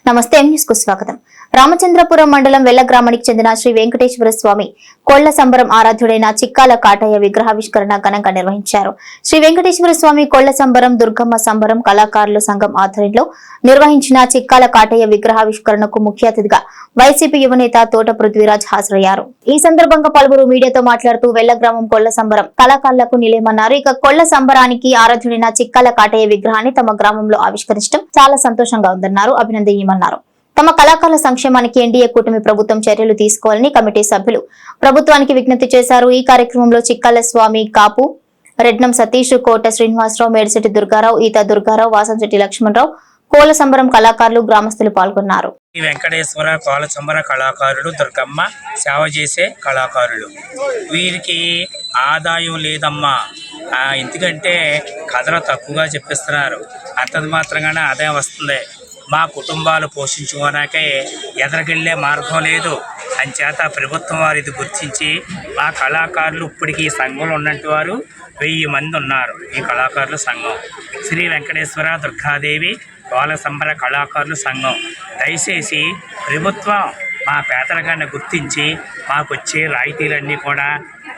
నమస్తే న్యూస్ కు స్వాగతం. రామచంద్రపురం మండలం వెల్ల గ్రామానికి చెందిన శ్రీ వెంకటేశ్వర స్వామి కోళ్ల సంబరం ఆరాధ్యుడైన చిక్కాల కాటయ్య విగ్రహావిష్కరణ ఘనంగా నిర్వహించారు. శ్రీ వెంకటేశ్వర స్వామి కోళ్ల సంబరం దుర్గమ్మ సంబరం కళాకారుల సంఘం ఆధ్వర్యంలో నిర్వహించిన చిక్కాల కాటయ్య విగ్రహావిష్కరణకు ముఖ్య అతిథిగా వైసీపీ యువనేత తోట పృథ్వీరాజ్ హాజరయ్యారు. ఈ సందర్భంగా పలువురు మీడియాతో మాట్లాడుతూ వెల్ల గ్రామం కోళ్ల సంబరం కళాకారులకు నిలేమన్నారు. ఇక కోళ్ల సంబరానికి ఆరాధ్యుడైన చిక్కాల కాటయ్య విగ్రహాన్ని తమ గ్రామంలో ఆవిష్కరించడం చాలా సంతోషంగా ఉందన్నారు. అభినందనీయమన్నారు. తమ కళాకారుల సంక్షేమానికి ఎన్డీఏ కూటమి ప్రభుత్వం చర్యలు తీసుకోవాలని కమిటీ సభ్యులు ప్రభుత్వానికి విజ్ఞప్తి చేశారు. ఈ కార్యక్రమంలో చిక్కాల స్వామి కాపు, రెడ్నం సతీష్, కోట శ్రీనివాసరావు, మేడిశెట్టి దుర్గారావు, ఈత దుర్గారావు, వాసంశెట్టి లక్ష్మణరావు, కోళ్ల సంబరం కళాకారులు, గ్రామస్తులు పాల్గొన్నారు. ఈ వెంకటేశ్వర కోళ్ల సంబర కళాకారులు, దుర్గమ్మ సేవ చేసే కళాకారులు, వీరికి ఆదాయం లేదమ్మా. ఎందుకంటే కథలు తక్కువగా చెప్పిస్తున్నారు, అంతంత మాత్రంగానే ఆదాయం వస్తుంది. మా కుటుంబాలు పోషించుకోవడానికే ఎదరికెళ్లే మార్గం లేదు. అంచేత ప్రభుత్వం వారు ఇది గుర్తించి మా కళాకారులు ఇప్పటికీ ఈ సంఘంలో ఉన్నట్టు వారు 1000 మంది ఉన్నారు. ఈ కళాకారుల సంఘం శ్రీ వెంకటేశ్వర దుర్గాదేవి కోళ్ల సంబర కళాకారుల సంఘం. దయచేసి ప్రభుత్వం మా పేదరికాన్ని గుర్తించి మాకు వచ్చే రాయితీలన్నీ కూడా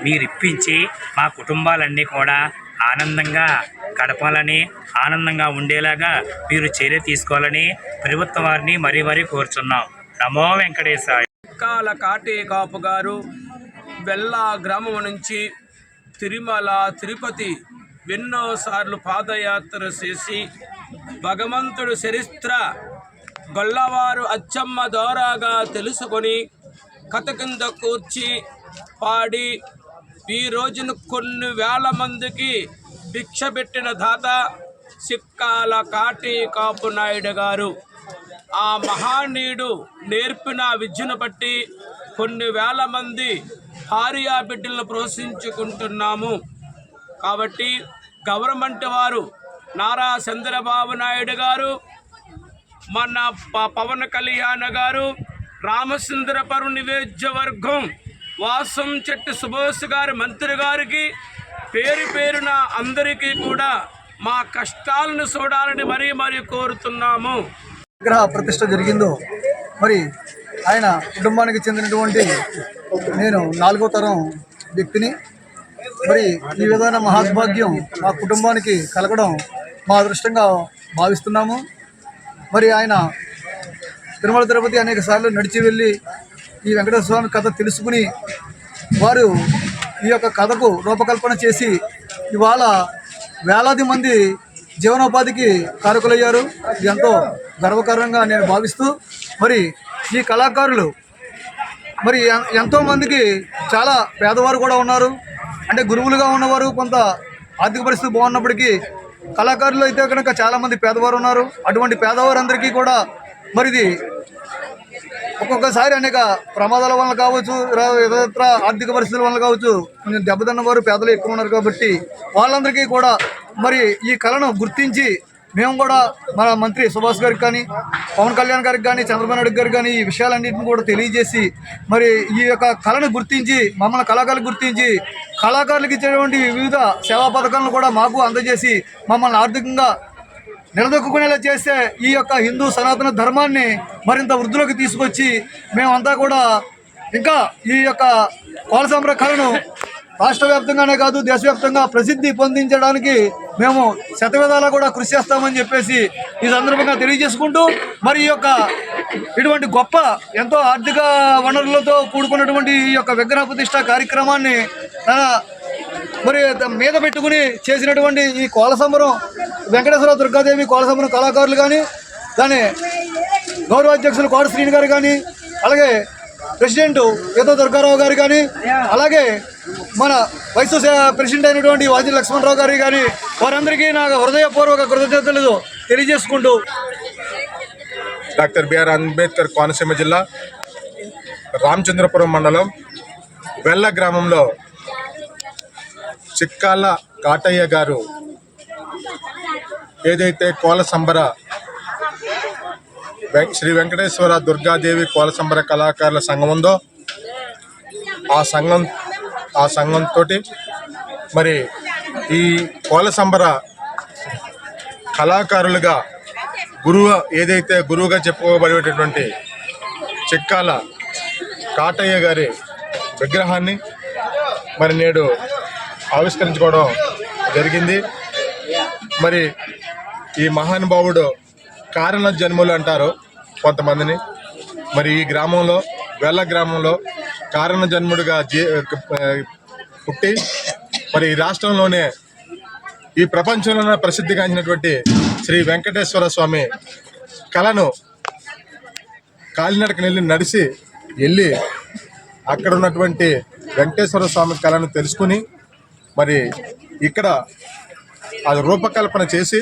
మీరు ఇప్పించి మా కుటుంబాలన్నీ కూడా ఆనందంగా గడపాలని, ఆనందంగా ఉండేలాగా మీరు చర్య తీసుకోవాలని ప్రభుత్వం వారిని మరీ మరీ కోరుచున్నాం. నమో వెంకటేశాయ. చిక్కాల కాటయ్య కాపు గారు వెల్ల గ్రామం నుంచి తిరుమల, తిరుపతి ఎన్నోసార్లు పాదయాత్ర చేసి భగవంతుడు చరిత్ర గొల్లవారు అచ్చమ్మ ద్వారాగా తెలుసుకొని కథ కింద కూర్చి పాడి ఈ రోజున కొన్ని వేల మందికి భిక్ష పెట్టిన దాత చిక్కాల కాటయ్య కాపు నాయుడు గారు. ఆ మహానీయుడు నేర్పిన విద్యను బట్టి కొన్ని వేల మంది భార్యా బిడ్డలను ప్రోత్సహించుకుంటున్నాము. కాబట్టి గవర్నమెంట్ వారు నారా చంద్రబాబు నాయుడు గారు, మన పవన్ కళ్యాణ్ గారు, రామచంద్రపురం నియోజకవర్గం వాసంశెట్టి సుభాష్ గారు మంత్రి గారికి పేరు పేరున అందరికీ కూడా మా కష్టాలను చూడాలని మరీ కోరుతున్నాము. విగ్రహ ప్రతిష్ట జరిగిందో మరి ఆయన కుటుంబానికి చెందినటువంటి నేను 4వ తరం వ్యక్తిని. మరి ఈ విధమైన మహాద్భాగ్యం మా కుటుంబానికి కలగడం మా అదృష్టంగా భావిస్తున్నాము. మరి ఆయన తిరుమల తిరుపతి అనేక సార్లు నడిచి వెళ్ళి ఈ వెంకటేశ్వర స్వామి కథ తెలుసుకుని వారు ఈ యొక్క కథకు రూపకల్పన చేసి ఇవాళ వేలాది మంది జీవనోపాధికి కారకులయ్యారు. ఇది ఎంతో గర్వకారణంగా నేను భావిస్తూ, మరి ఈ కళాకారులు మరి ఎంతోమందికి చాలా పేదవారు కూడా ఉన్నారు. అంటే గురువులుగా ఉన్నవారు కొంత ఆర్థిక పరిస్థితి బాగున్నప్పటికీ కళాకారులు అయితే కనుక చాలామంది పేదవారు ఉన్నారు. అటువంటి పేదవారందరికీ కూడా మరి ఇది ఒక్కొక్కసారి అనేక ప్రమాదాల వల్ల కావచ్చు, ఇతర ఆర్థిక పరిస్థితుల వల్ల కావచ్చు, కొంచెం దెబ్బతిన్న వారు పేదలు ఎక్కువ ఉన్నారు. కాబట్టి వాళ్ళందరికీ కూడా మరి ఈ కళను గుర్తించి మేము కూడా మన మంత్రి సుభాష్ గారికి కానీ, పవన్ కళ్యాణ్ గారికి కానీ, చంద్రబాబు నాయుడు గారికి కానీ ఈ విషయాలన్నింటినీ కూడా తెలియజేసి మరి ఈ యొక్క కళను గుర్తించి మమ్మల్ని కళాకారులు గుర్తించి కళాకారులకు ఇచ్చేటువంటి వివిధ సేవా పథకాలను కూడా మాకు అందజేసి మమ్మల్ని ఆర్థికంగా నిలదొక్కునేలా చేస్తే ఈ యొక్క హిందూ సనాతన ధర్మాన్ని మరింత వృద్ధిలోకి తీసుకొచ్చి మేమంతా కూడా ఇంకా ఈ యొక్క కోళ్ల సంబర కళను రాష్ట్ర వ్యాప్తంగానే కాదు దేశవ్యాప్తంగా ప్రసిద్ధి పొందించడానికి మేము శతవిధాలా కూడా కృషి చేస్తామని చెప్పేసి ఈ సందర్భంగా తెలియజేసుకుంటూ, మరి ఈ యొక్క ఇటువంటి గొప్ప ఎంతో ఆర్థిక వనరులతో కూడుకున్నటువంటి ఈ యొక్క విగ్రహ ప్రతిష్ట కార్యక్రమాన్ని మరి మీద పెట్టుకుని చేసినటువంటి ఈ కోళ్ల సంబరం వెంకటేశ్వర దుర్గాదేవి కోళ్ల సంబరం కళాకారులు కానీ, దాని గౌరవ అధ్యక్షులు కోట శ్రీని గారు కానీ, అలాగే ప్రెసిడెంట్ ఈత దుర్గారావు గారు కానీ, అలాగే మన వైస్ ప్రెసిడెంట్ అయినటువంటి వాజీ లక్ష్మణరావు గారు కానీ, వారందరికీ నాకు హృదయపూర్వక కృతజ్ఞతలు తెలియజేసుకుంటూ. డాక్టర్ బిఆర్ అంబేద్కర్ కోనసీమ జిల్లా రామచంద్రపురం మండలం వెల్ల గ్రామంలో చిక్కాల కాటయ్య గారు ఏదైతే కోళ్ల సంబర శ్రీ వెంకటేశ్వర దుర్గాదేవి కోళ్ల సంబర కళాకారుల సంఘం ఉందో ఆ సంఘంతో మరి ఈ కోళ్ల సంబర కళాకారులుగా గురువుగా చెప్పుకోబడేటటువంటి చిక్కాల కాటయ్య గారి విగ్రహాన్ని మరి నేడు ఆవిష్కరించుకోవడం జరిగింది. మరి ఈ మహానుభావుడు కారణ జన్ములు అంటారు కొంతమందిని. మరి ఈ గ్రామంలో వెల్ల గ్రామంలో కారణ జన్ముడిగా పుట్టి మరి ఈ రాష్ట్రంలోనే ఈ ప్రపంచంలోనే ప్రసిద్ధిగాంచినటువంటి శ్రీ వెంకటేశ్వర స్వామి కళను కాలినడకని నడిచి వెళ్ళి అక్కడ ఉన్నటువంటి వెంకటేశ్వర స్వామి కళను తెలుసుకుని మరి ఇక్కడ అది రూపకల్పన చేసి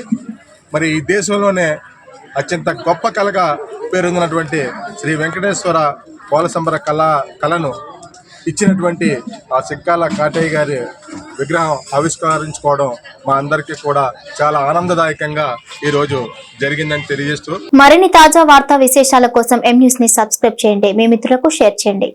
మరి ఈ దేశంలోనే అత్యంత గొప్ప కళగా పేరొందినటువంటి శ్రీ వెంకటేశ్వర కోలసంబర కళను ఇచ్చినటువంటి ఆ చిక్కాల కాటయ్య గారి విగ్రహం ఆవిష్కరించుకోవడం మా అందరికీ కూడా చాలా ఆనందదాయకంగా ఈరోజు జరిగిందని తెలియజేస్తూ మరిన్ని తాజా వార్తా విశేషాల కోసం M News ని సబ్స్క్రైబ్ చేయండి, మీ మిత్రులకు షేర్ చేయండి.